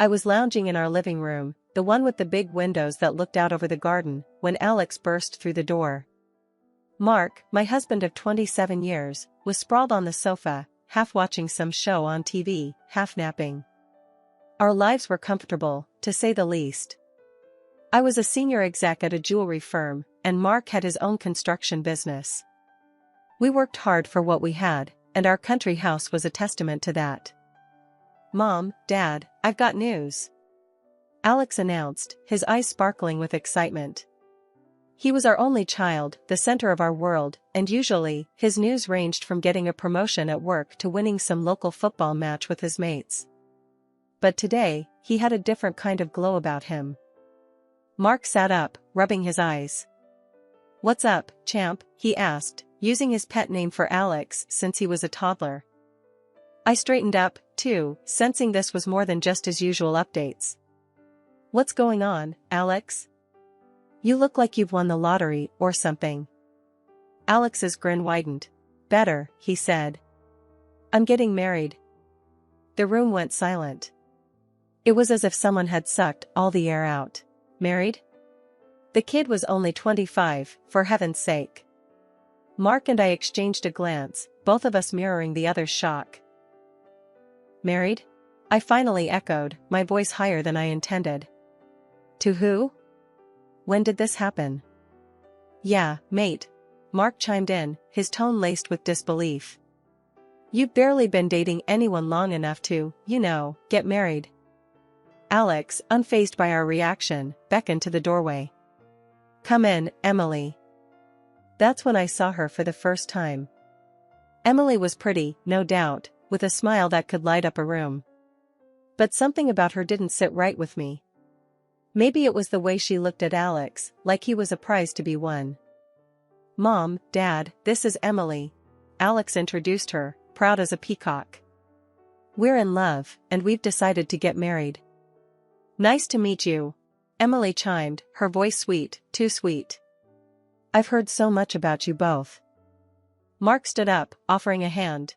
I was lounging in our living room, the one with the big windows that looked out over the garden, when Alex burst through the door. Mark, my husband of 27 years, was sprawled on the sofa, half watching some show on TV, half napping. Our lives were comfortable, to say the least. I was a senior exec at a jewelry firm, and Mark had his own construction business. We worked hard for what we had, and our country house was a testament to that. "Mom, Dad, I've got news," Alex announced, his eyes sparkling with excitement. He was our only child, the center of our world, and usually, his news ranged from getting a promotion at work to winning some local football match with his mates. But today, he had a different kind of glow about him. Mark sat up, rubbing his eyes. "What's up, champ?" he asked, using his pet name for Alex since he was a toddler. I straightened up, too, sensing this was more than just his usual updates. "What's going on, Alex? You look like you've won the lottery or something." Alex's grin widened. "Better," he said. "I'm getting married." The room went silent. It was as if someone had sucked all the air out. Married? The kid was only 25, for heaven's sake. Mark and I exchanged a glance, both of us mirroring the other's shock. "Married?" I finally echoed, my voice higher than I intended. "To who? When did this happen?" "Yeah, mate," Mark chimed in, his tone laced with disbelief. "You've barely been dating anyone long enough to, get married." Alex, unfazed by our reaction, beckoned to the doorway. "Come in, Emily." That's when I saw her for the first time. Emily was pretty, no doubt, with a smile that could light up a room. But something about her didn't sit right with me. Maybe it was the way she looked at Alex, like he was a prize to be won. "Mom, Dad, this is Emily," Alex introduced her, proud as a peacock. "We're in love, and we've decided to get married." "Nice to meet you," Emily chimed, her voice sweet, too sweet. "I've heard so much about you both." Mark stood up, offering a hand.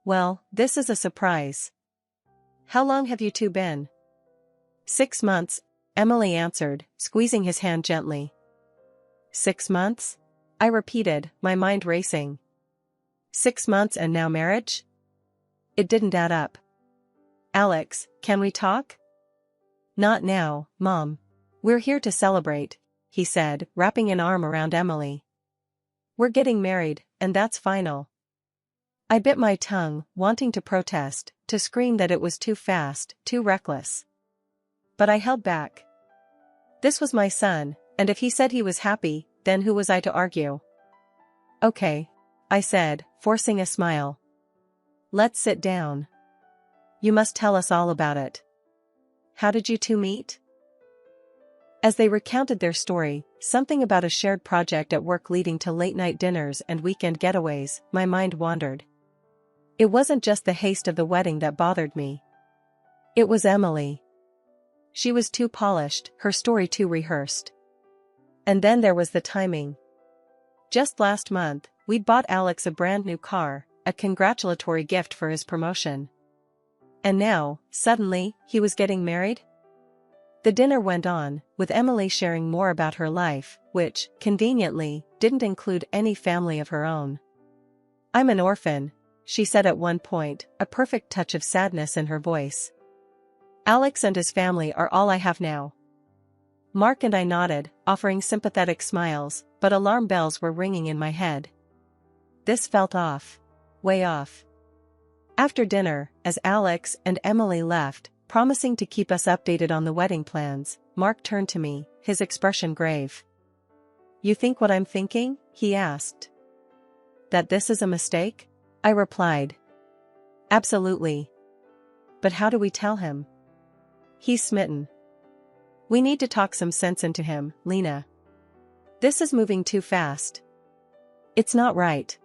"Well, this is a surprise. How long have you two been?" 6 months, Emily answered, squeezing his hand gently. 6 months? I repeated, my mind racing. 6 months and now marriage? It didn't add up. "Alex, can we talk?" "Not now, Mom. We're here to celebrate," he said, wrapping an arm around Emily. "We're getting married, and that's final." I bit my tongue, wanting to protest, to scream that it was too fast, too reckless. But I held back. This was my son, and if he said he was happy, then who was I to argue? "Okay," I said, forcing a smile. "Let's sit down. You must tell us all about it. How did you two meet?" As they recounted their story, something about a shared project at work leading to late-night dinners and weekend getaways, my mind wandered. It wasn't just the haste of the wedding that bothered me. It was Emily. She was too polished, her story too rehearsed. And then there was the timing. Just last month, we'd bought Alex a brand new car, a congratulatory gift for his promotion. And now, suddenly, he was getting married? The dinner went on, with Emily sharing more about her life, which, conveniently, didn't include any family of her own. "I'm an orphan," she said at one point, a perfect touch of sadness in her voice. "Alex and his family are all I have now." Mark and I nodded, offering sympathetic smiles, but alarm bells were ringing in my head. This felt off. Way off. After dinner, as Alex and Emily left, promising to keep us updated on the wedding plans, Mark turned to me, his expression grave. "You think what I'm thinking?" he asked. "That this is a mistake?" I replied. "Absolutely. But how do we tell him? He's smitten. We need to talk some sense into him, Lena. This is moving too fast. It's not right."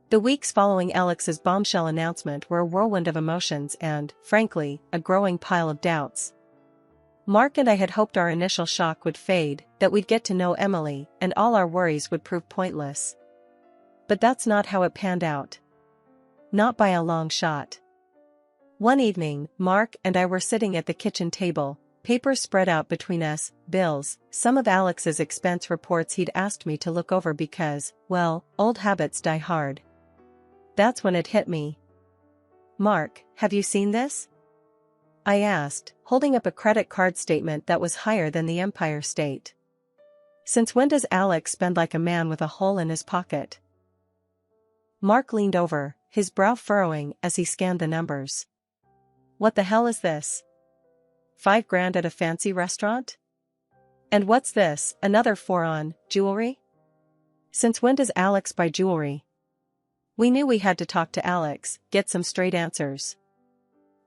The weeks following Alex's bombshell announcement were a whirlwind of emotions and, frankly, a growing pile of doubts. Mark and I had hoped our initial shock would fade, that we'd get to know Emily, and all our worries would prove pointless. But that's not how it panned out. Not by a long shot. One evening, Mark and I were sitting at the kitchen table, papers spread out between us, bills, some of Alex's expense reports he'd asked me to look over because, well, old habits die hard. That's when it hit me. "Mark, have you seen this?" I asked, holding up a credit card statement that was higher than the Empire State. "Since when does Alex spend like a man with a hole in his pocket?" Mark leaned over, his brow furrowing as he scanned the numbers. "What the hell is this? $5,000 at a fancy restaurant? And what's this, another four on jewelry? Since when does Alex buy jewelry?" We knew we had to talk to Alex, get some straight answers.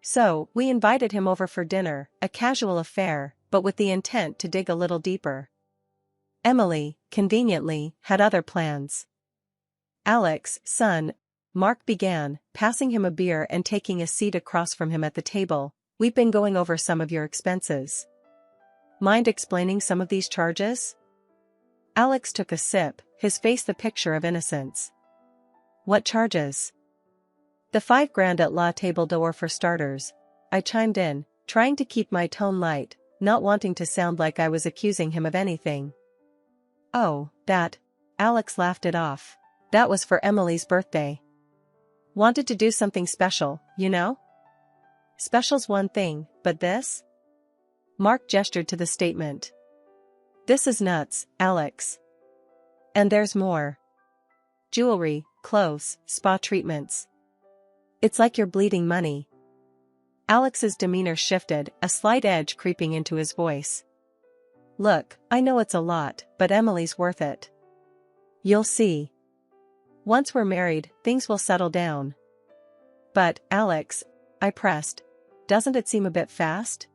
So, we invited him over for dinner, a casual affair, but with the intent to dig a little deeper. Emily, conveniently, had other plans. "Alex, son," Mark began, passing him a beer and taking a seat across from him at the table, "we've been going over some of your expenses. Mind explaining some of these charges?" Alex took a sip, his face the picture of innocence. "What charges?" "The $5,000 at La Table d'Or for starters," I chimed in, trying to keep my tone light, not wanting to sound like I was accusing him of anything. "Oh, that," Alex laughed it off. "That was for Emily's birthday. Wanted to do something special, you know? Special's one thing, but this?" Mark gestured to the statement. "This is nuts, Alex. And there's more. Jewelry, clothes, spa treatments. It's like you're bleeding money." Alex's demeanor shifted, a slight edge creeping into his voice. "Look, I know it's a lot, but Emily's worth it. You'll see. Once we're married, things will settle down." "But, Alex," I pressed, "doesn't it seem a bit fast?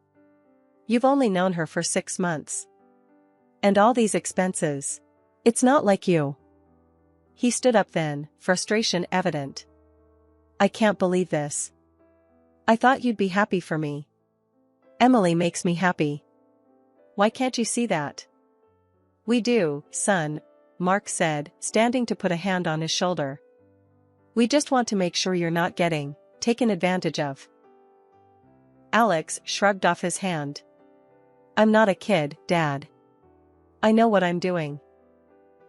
You've only known her for 6 months. And all these expenses. It's not like you." He stood up then, frustration evident. "I can't believe this. I thought you'd be happy for me. Emily makes me happy. Why can't you see that?" "We do, son," Mark said, standing to put a hand on his shoulder. "We just want to make sure you're not getting taken advantage of." Alex shrugged off his hand. "I'm not a kid, Dad. I know what I'm doing."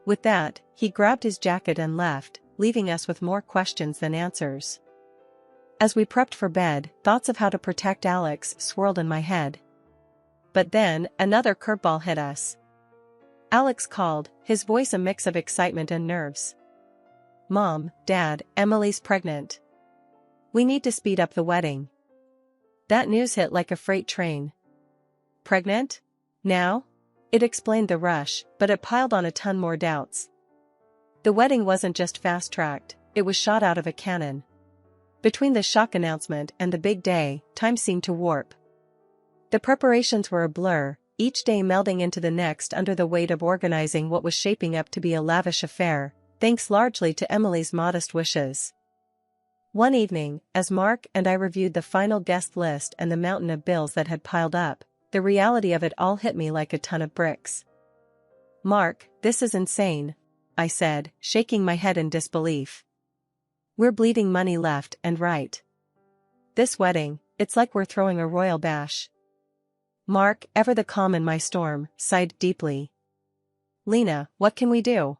With that, he grabbed his jacket and left, leaving us with more questions than answers. As we prepped for bed, thoughts of how to protect Alex swirled in my head. But then, another curveball hit us. Alex called, his voice a mix of excitement and nerves. "Mom, Dad, Emily's pregnant. We need to speed up the wedding." That news hit like a freight train. "Pregnant? Now?" It explained the rush, but it piled on a ton more doubts. The wedding wasn't just fast-tracked, it was shot out of a cannon. Between the shock announcement and the big day, time seemed to warp. The preparations were a blur, each day melding into the next under the weight of organizing what was shaping up to be a lavish affair, thanks largely to Emily's modest wishes. One evening, as Mark and I reviewed the final guest list and the mountain of bills that had piled up, the reality of it all hit me like a ton of bricks. "Mark, this is insane," I said, shaking my head in disbelief. "We're bleeding money left and right. This wedding, it's like we're throwing a royal bash." Mark, ever the calm in my storm, sighed deeply. "Lena, what can we do?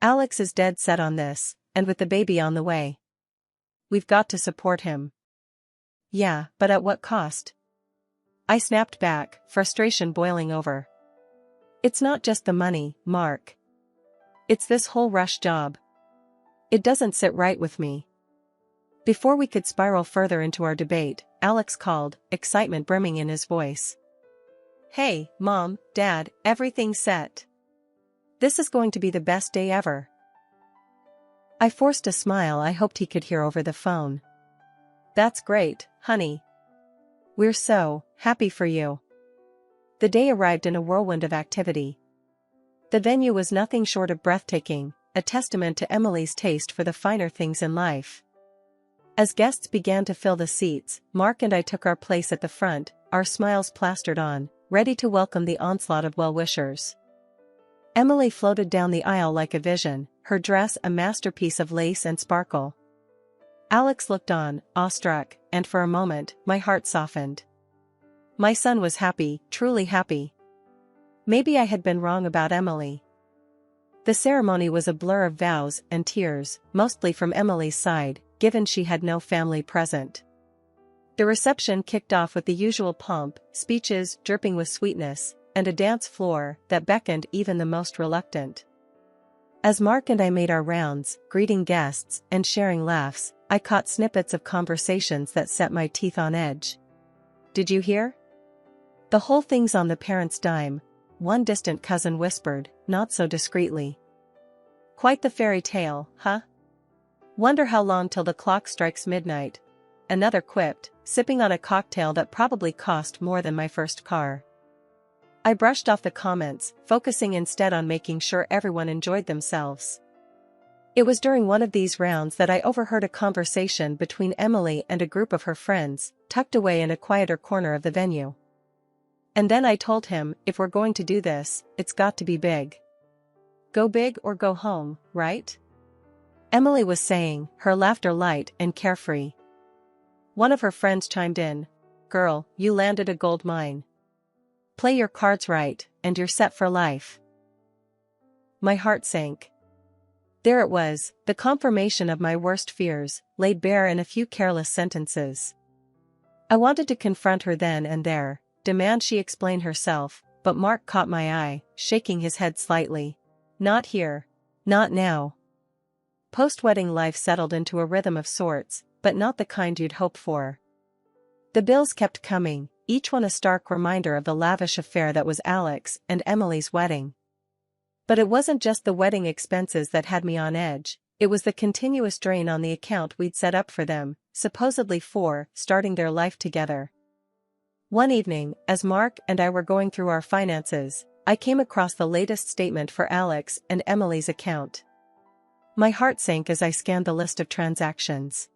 Alex is dead set on this, and with the baby on the way. We've got to support him." "Yeah, but at what cost?" I snapped back, frustration boiling over. "It's not just the money, Mark. It's this whole rush job. It doesn't sit right with me." Before we could spiral further into our debate, Alex called, excitement brimming in his voice. "Hey, Mom, Dad, everything's set. This is going to be the best day ever." I forced a smile I hoped he could hear over the phone. "That's great, honey. We're so happy for you." The day arrived in a whirlwind of activity. The venue was nothing short of breathtaking, a testament to Emily's taste for the finer things in life. As guests began to fill the seats, Mark and I took our place at the front, our smiles plastered on, ready to welcome the onslaught of well-wishers. Emily floated down the aisle like a vision, her dress a masterpiece of lace and sparkle. Alex looked on, awestruck, and for a moment, my heart softened. My son was happy, truly happy. Maybe I had been wrong about Emily. The ceremony was a blur of vows and tears, mostly from Emily's side, given she had no family present. The reception kicked off with the usual pomp, speeches dripping with sweetness, and a dance floor that beckoned even the most reluctant. As Mark and I made our rounds, greeting guests and sharing laughs, I caught snippets of conversations that set my teeth on edge. "Did you hear? The whole thing's on the parents' dime," one distant cousin whispered, not so discreetly. "Quite the fairy tale, huh? Wonder how long till the clock strikes midnight," another quipped, sipping on a cocktail that probably cost more than my first car. I brushed off the comments, focusing instead on making sure everyone enjoyed themselves. It was during one of these rounds that I overheard a conversation between Emily and a group of her friends, tucked away in a quieter corner of the venue. And then I told him, if we're going to do this, it's got to be big. Go big or go home, right? Emily was saying, her laughter light and carefree. One of her friends chimed in, "Girl, you landed a gold mine. Play your cards right, and you're set for life." My heart sank. There it was, the confirmation of my worst fears, laid bare in a few careless sentences. I wanted to confront her then and there, demand she explain herself, but Mark caught my eye, shaking his head slightly. "Not here. Not now." Post-wedding life settled into a rhythm of sorts, but not the kind you'd hope for. The bills kept coming, each one a stark reminder of the lavish affair that was Alex and Emily's wedding. But it wasn't just the wedding expenses that had me on edge, it was the continuous drain on the account we'd set up for them, supposedly for starting their life together. One evening, as Mark and I were going through our finances, I came across the latest statement for Alex and Emily's account. My heart sank as I scanned the list of transactions.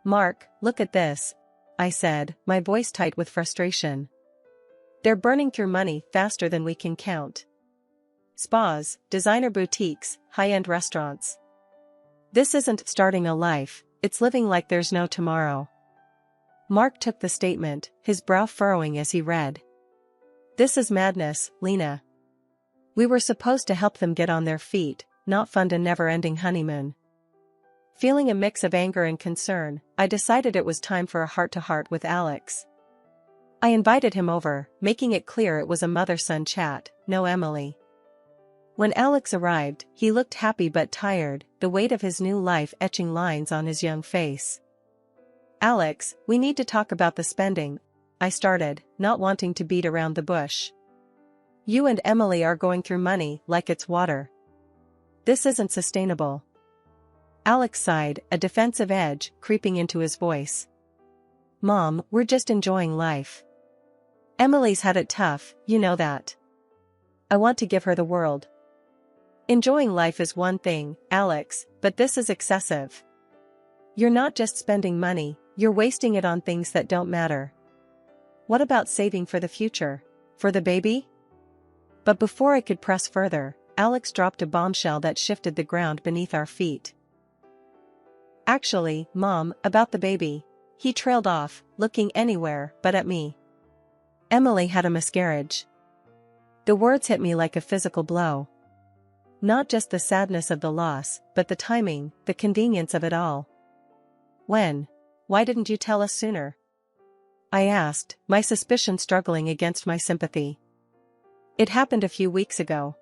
"Mark, look at this," I said, my voice tight with frustration. "They're burning through money faster than we can count. Spas, designer boutiques, high-end restaurants. This isn't starting a life, it's living like there's no tomorrow." Mark took the statement, his brow furrowing as he read. "This is madness, Lena. We were supposed to help them get on their feet, not fund a never-ending honeymoon." Feeling a mix of anger and concern, I decided it was time for a heart-to-heart with Alex. I invited him over, making it clear it was a mother-son chat, no Emily. When Alex arrived, he looked happy but tired, the weight of his new life etching lines on his young face. "Alex, we need to talk about the spending," I started, not wanting to beat around the bush. "You and Emily are going through money like it's water. This isn't sustainable." Alex sighed, a defensive edge creeping into his voice. "Mom, we're just enjoying life. Emily's had it tough, you know that. I want to give her the world." "Enjoying life is one thing, Alex, but this is excessive. You're not just spending money, you're wasting it on things that don't matter. What about saving for the future? For the baby?" But before I could press further, Alex dropped a bombshell that shifted the ground beneath our feet. "Actually, Mom, about the baby," he trailed off, looking anywhere but at me. "Emily had a miscarriage." The words hit me like a physical blow. Not just the sadness of the loss, but the timing, the convenience of it all. "When? Why didn't you tell us sooner?" I asked, my suspicion struggling against my sympathy. "It happened a few weeks ago.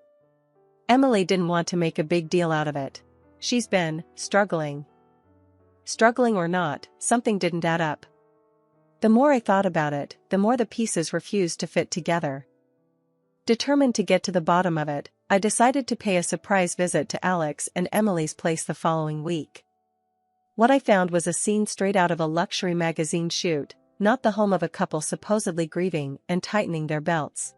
Emily didn't want to make a big deal out of it. She's been struggling. Struggling or not, something didn't add up. The more I thought about it, the more the pieces refused to fit together. Determined to get to the bottom of it, I decided to pay a surprise visit to Alex and Emily's place the following week. What I found was a scene straight out of a luxury magazine shoot, not the home of a couple supposedly grieving and tightening their belts.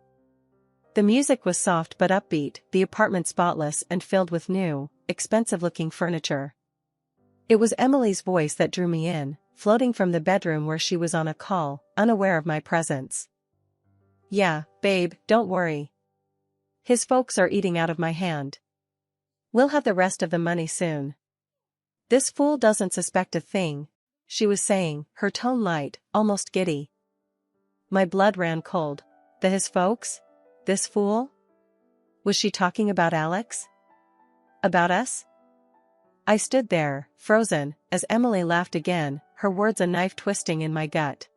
The music was soft but upbeat, the apartment spotless and filled with new, expensive-looking furniture. It was Emily's voice that drew me in, floating from the bedroom where she was on a call, unaware of my presence. "Yeah, babe, don't worry. His folks are eating out of my hand. We'll have the rest of the money soon." This fool doesn't suspect a thing, she was saying, her tone light, almost giddy. My blood ran cold. His folks? This fool? Was she talking about Alex? About us? I stood there, frozen, as Emily laughed again, her words a knife twisting in my gut.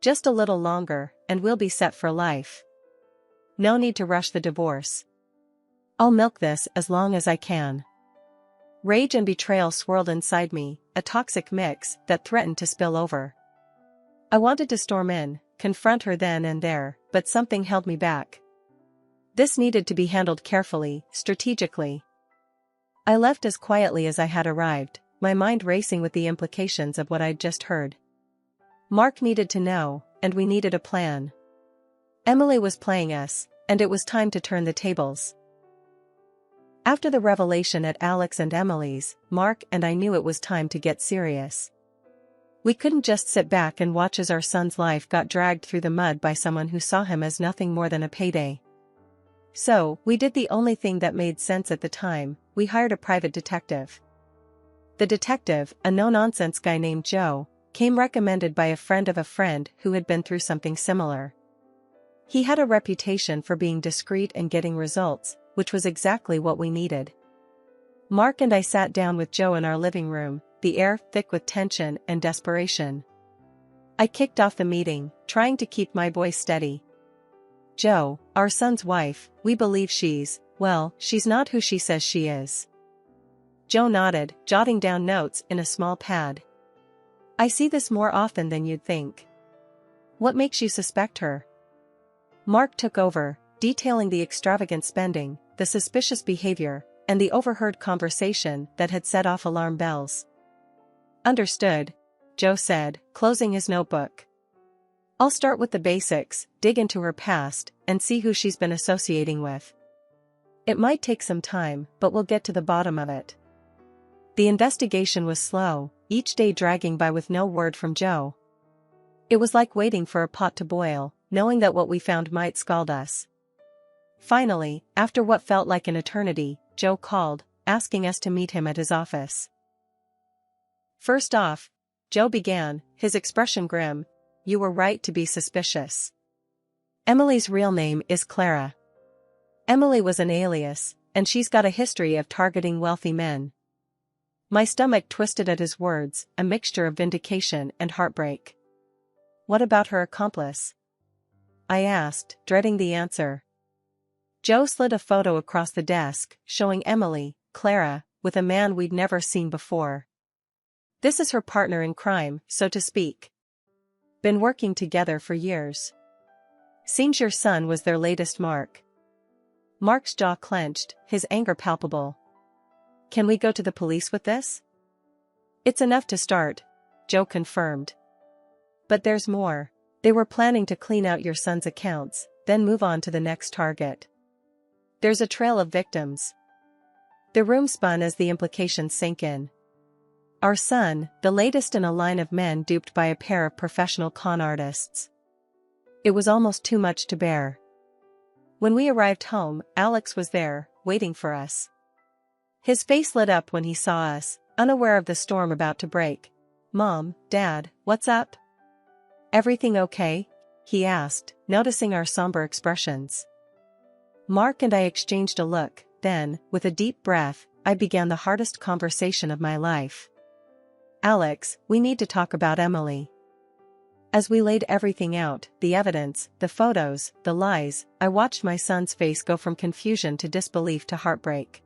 Just a little longer, and we'll be set for life. No need to rush the divorce. I'll milk this as long as I can. Rage and betrayal swirled inside me, a toxic mix that threatened to spill over. I wanted to storm in, confront her then and there, but something held me back. This needed to be handled carefully, strategically. I left as quietly as I had arrived, my mind racing with the implications of what I'd just heard. Mark needed to know, and we needed a plan. Emily was playing us, and it was time to turn the tables. After the revelation at Alex and Emily's, Mark and I knew it was time to get serious. We couldn't just sit back and watch as our son's life got dragged through the mud by someone who saw him as nothing more than a payday. So, we did the only thing that made sense at the time, we hired a private detective. The detective, a no-nonsense guy named Joe, came recommended by a friend of a friend who had been through something similar. He had a reputation for being discreet and getting results, which was exactly what we needed. Mark and I sat down with Joe in our living room, the air thick with tension and desperation. I kicked off the meeting, trying to keep my voice steady. Joe, our son's wife, we believe she's not who she says she is. Joe nodded, jotting down notes in a small pad. I see this more often than you'd think. What makes you suspect her? Mark took over, detailing the extravagant spending, the suspicious behavior, and the overheard conversation that had set off alarm bells. Understood, Joe said, closing his notebook. I'll start with the basics, dig into her past, and see who she's been associating with. It might take some time, but we'll get to the bottom of it. The investigation was slow, each day dragging by with no word from Joe. It was like waiting for a pot to boil, knowing that what we found might scald us. Finally, after what felt like an eternity, Joe called, asking us to meet him at his office. First off, Joe began, his expression grim, you were right to be suspicious. Emily's real name is Clara. Emily was an alias, and she's got a history of targeting wealthy men. My stomach twisted at his words, a mixture of vindication and heartbreak. What about her accomplice? I asked, dreading the answer. Joe slid a photo across the desk, showing Emily, Clara, with a man we'd never seen before. This is her partner in crime, so to speak. Been working together for years. Seems your son was their latest mark. Mark's jaw clenched, his anger palpable. Can we go to the police with this? It's enough to start, Joe confirmed. But there's more. They were planning to clean out your son's accounts, then move on to the next target. There's a trail of victims. The room spun as the implications sank in. Our son, the latest in a line of men duped by a pair of professional con artists. It was almost too much to bear. When we arrived home, Alex was there, waiting for us. His face lit up when he saw us, unaware of the storm about to break. Mom, Dad, what's up? Everything okay? He asked, noticing our somber expressions. Mark and I exchanged a look, then, with a deep breath, I began the hardest conversation of my life. Alex, we need to talk about Emily. As we laid everything out, the evidence, the photos, the lies, I watched my son's face go from confusion to disbelief to heartbreak.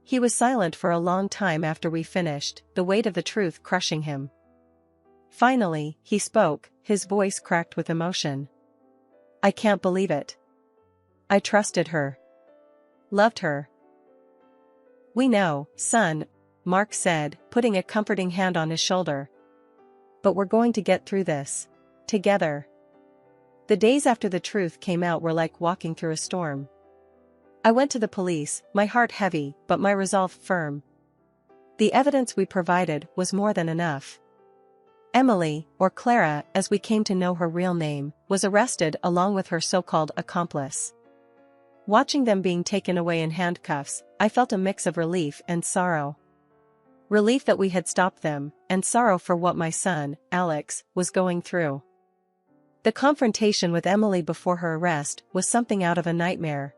He was silent for a long time after we finished, the weight of the truth crushing him. Finally, he spoke, his voice cracked with emotion. I can't believe it. I trusted her. Loved her. We know, son, Mark said, putting a comforting hand on his shoulder. But we're going to get through this. Together. The days after the truth came out were like walking through a storm. I went to the police, my heart heavy, but my resolve firm. The evidence we provided was more than enough. Emily, or Clara, as we came to know her real name, was arrested along with her so-called accomplice. Watching them being taken away in handcuffs, I felt a mix of relief and sorrow. relief that we had stopped them, and sorrow for what my son, Alex, was going through. The confrontation with Emily before her arrest was something out of a nightmare.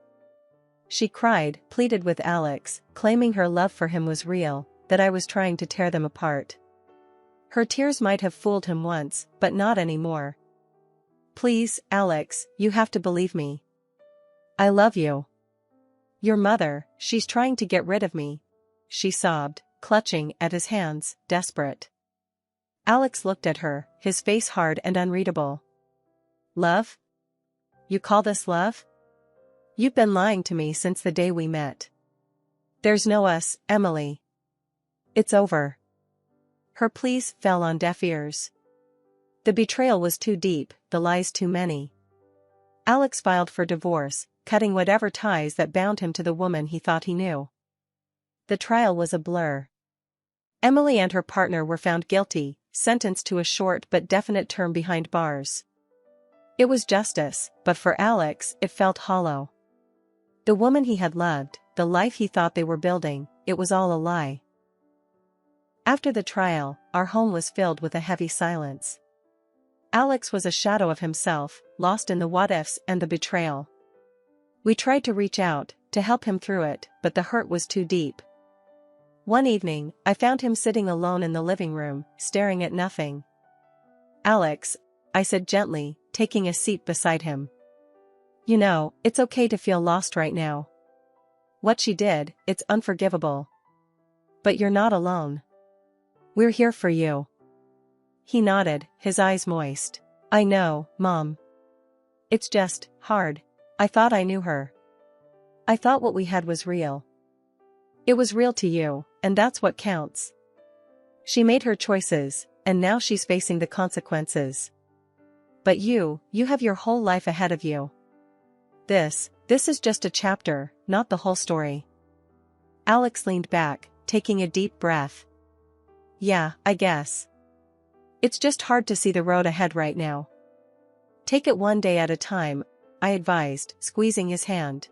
She cried, pleaded with Alex, claiming her love for him was real, that I was trying to tear them apart. Her tears might have fooled him once, but not anymore. Please, Alex, you have to believe me. I love you. Your mother, she's trying to get rid of me. She sobbed, clutching at his hands, desperate. Alex looked at her, his face hard and unreadable. Love? You call this love? You've been lying to me since the day we met. There's no us, Emily. It's over. Her pleas fell on deaf ears. The betrayal was too deep, the lies too many. Alex filed for divorce, cutting whatever ties that bound him to the woman he thought he knew. The trial was a blur. Emily and her partner were found guilty, sentenced to a short but definite term behind bars. It was justice, but for Alex, it felt hollow. The woman he had loved, the life he thought they were building, it was all a lie. After the trial, our home was filled with a heavy silence. Alex was a shadow of himself, lost in the what-ifs and the betrayal. We tried to reach out, to help him through it, but the hurt was too deep. One evening, I found him sitting alone in the living room, staring at nothing. Alex, I said gently, taking a seat beside him. You know, it's okay to feel lost right now. What she did, it's unforgivable. But you're not alone. We're here for you. He nodded, his eyes moist. I know, Mom. It's just hard. I thought I knew her. I thought what we had was real. It was real to you, and that's what counts. She made her choices, and now she's facing the consequences. But you have your whole life ahead of you. This is just a chapter, not the whole story. Alex leaned back, taking a deep breath. Yeah, I guess. It's just hard to see the road ahead right now. Take it one day at a time, I advised, squeezing his hand.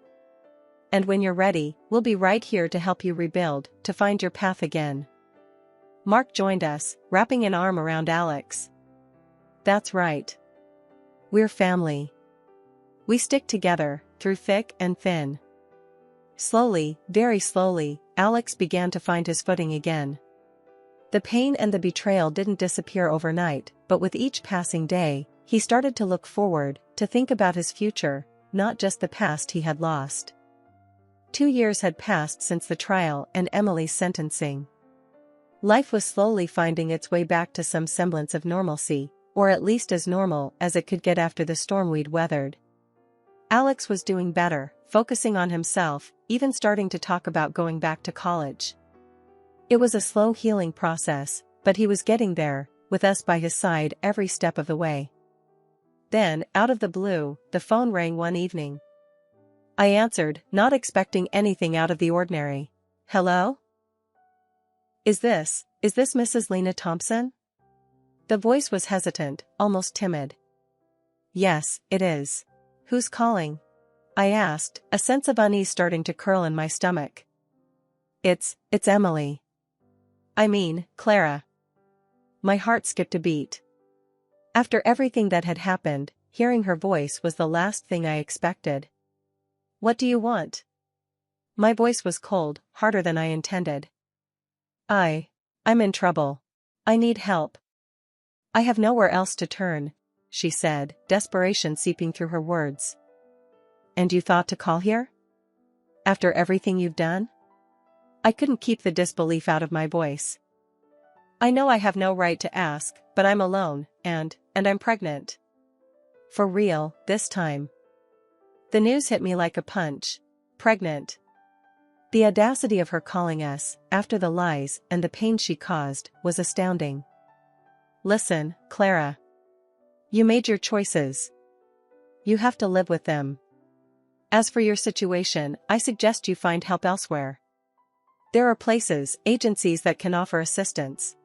And when you're ready, we'll be right here to help you rebuild, to find your path again. Mark joined us, wrapping an arm around Alex. That's right. We're family. We stick together, through thick and thin. Slowly, very slowly, Alex began to find his footing again. The pain and the betrayal didn't disappear overnight, but with each passing day, he started to look forward, to think about his future, not just the past he had lost. 2 years had passed since the trial and Emily's sentencing. Life was slowly finding its way back to some semblance of normalcy, or at least as normal as it could get after the storm we'd weathered. Alex was doing better, focusing on himself, even starting to talk about going back to college. It was a slow healing process, but he was getting there, with us by his side every step of the way. Then, out of the blue, the phone rang one evening. I answered, not expecting anything out of the ordinary. Hello? Is this Mrs. Lena Thompson? The voice was hesitant, almost timid. Yes, it is. Who's calling? I asked, a sense of unease starting to curl in my stomach. It's Emily. I mean, Clara. My heart skipped a beat. After everything that had happened, hearing her voice was the last thing I expected. What do you want? My voice was cold, harder than I intended. I'm in trouble. I need help. I have nowhere else to turn, she said, desperation seeping through her words. And you thought to call here? After everything you've done? I couldn't keep the disbelief out of my voice. I know I have no right to ask, but I'm alone, and I'm pregnant. For real, this time. The news hit me like a punch. Pregnant. The audacity of her calling us, after the lies and the pain she caused, was astounding. Listen, Clara. You made your choices. You have to live with them. As for your situation, I suggest you find help elsewhere. There are places, agencies that can offer assistance.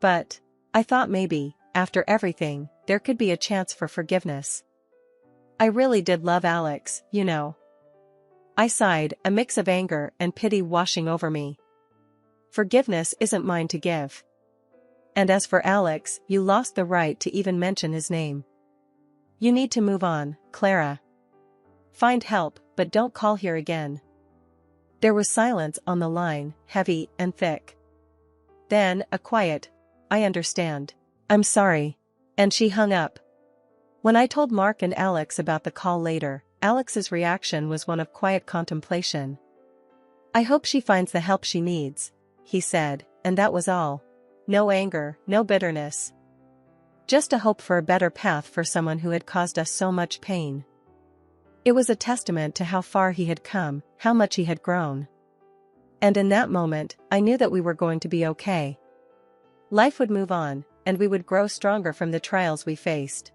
But I thought maybe, after everything, there could be a chance for forgiveness. I really did love Alex, you know. I sighed, a mix of anger and pity washing over me. Forgiveness isn't mine to give. And as for Alex, you lost the right to even mention his name. You need to move on, Clara. Find help, but don't call here again." There was silence on the line, heavy and thick. Then, a quiet, "I understand. I'm sorry." And she hung up. When I told Mark and Alex about the call later, Alex's reaction was one of quiet contemplation. "I hope she finds the help she needs," he said, and that was all. No anger, no bitterness. Just a hope for a better path for someone who had caused us so much pain. It was a testament to how far he had come, how much he had grown. And in that moment, I knew that we were going to be okay. Life would move on, and we would grow stronger from the trials we faced.